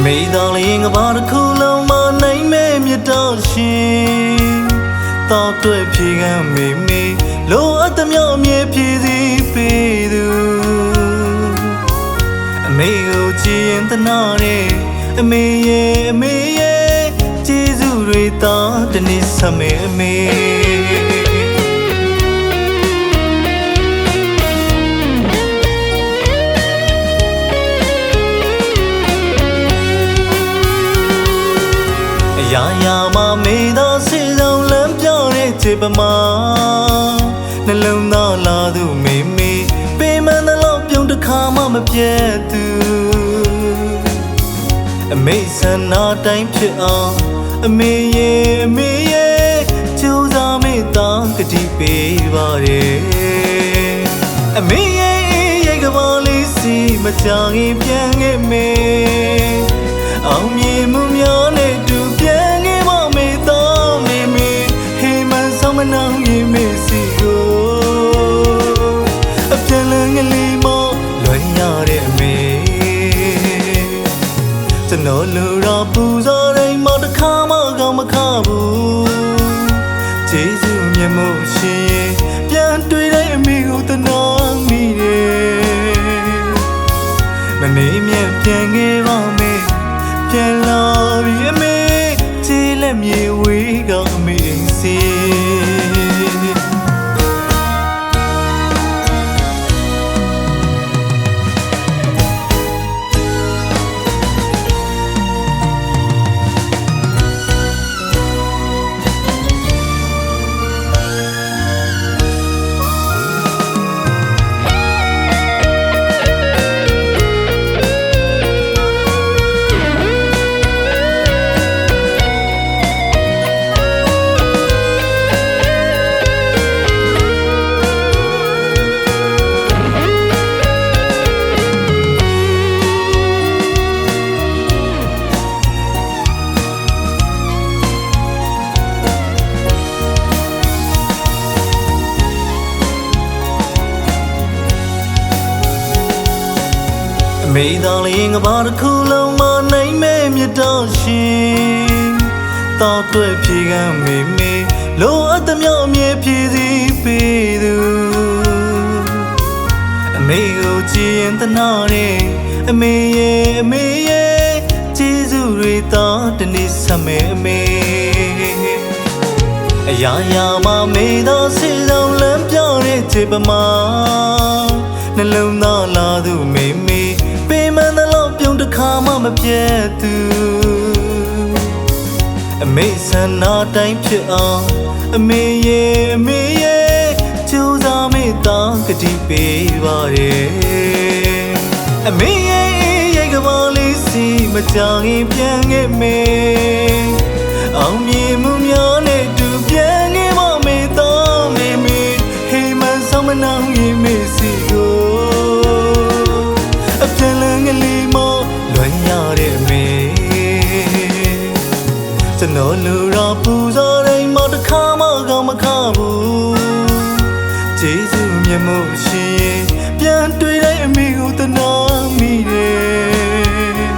မေတော်လေးငါဘာတစ်ခုလုံးမနိုင်မဲ့မြတ်တော်ရှင်တောက်တွေ့ဖြေခံမေမေလိုအပ်သမျှအမြဲဖြည့်စည်းပေးသူအမေကိုကြည်ရင်တနာနဲ့အမေရဲ့ကျေးဇူးတွေသာတနေ့ဆက်မေအမေရာမမေသောစေဆောင်လမ်းပြောင်းတဲ့ခြေပမာနှလုံးသားလာသူမေမေပေးမှန်သလောက်ပြုံးတစ်ခါမှမပြတ်သူအမေဆန္ဒတိုင်းဖြစ်အောင်အမေရဲ့ကြိုးစားမေတ္တာကတိပေးပါတယ်အမေရဲ့ကဘာလေးစီမကြခင်ပြန်ခဲ့မေအောင်မြင်မှုများနဲ့တူပြန်ခဲ့ပါမေတော်မေမေဟေမန်ဆောင်မနောင်ရင်မေစီကိုအပြန်လန်းကလေးမလွန်ရတဲ့အမေကျွန်တော်လူတော်ပူဇော်တိုင်းမတစ်ခါမှကောင်းမခဘူးကျေးဇူးမြတ်မို့ရှင်ရဲ့ပြန်တွေ့တဲ့အမေကိုတနာမိတယ်မနေမြတ်ပြန်ခဲ့ပါမေပြန်လာပြီအမေခြေလက်မြေဝေးကအမေစီမေတော်လေးငါဘာတစ်ခုလုံးမနိုင်မဲ့မြတ်တော်ရှင်တောက်တွေ့ဖြေခံမေမေလိုအပ်သမျှအမြဲဖြည့်စည်းပေးသူအမေကိုကြည်ရင်တနာနဲ့အမေရဲ့ကျေးဇူးတွေသာတနေ့ဆက်မေအမေအရာမမေတော်စေဆောင်လမ်းပြောင်းတဲ့ခြေပမာနှလုံးသားလာသူမေမေပေးမှန်သလောက်ပြုံးတစ်ခါမှမပြတ်သူအမေဆန္ဒတိုင်းဖြစ်အောင်အမေရဲ့ကြိုးစားမေတ္တာကတိပေးပါတယ်အမေရဲ့ကဘာလေးစီမကြခင်ပြန်ခဲ့မေအောင်မြင်မှုများနဲ့တူပြန်ခဲ့ပါမေတော်မေမေဟေမန်ဆောင်မနောင်ရင်မေစီကိုအပြန်လန်းကလေးမလွန်ရတဲ့အမေကျွန်တော်လူတော်ပူဇော်တိုင်းမတစ်ခါမှကောင်းမခဘူးကျေးဇူးမြတ်မို့ရှင်ရဲ့ပြန်တွေ့တဲ့အမေကိုတနာမိတယ်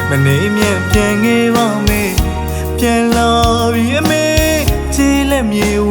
မနေမြတ်ပြန်ခဲ့ပါမေပြန်လာပြီအမေခြေလက်မြေဝ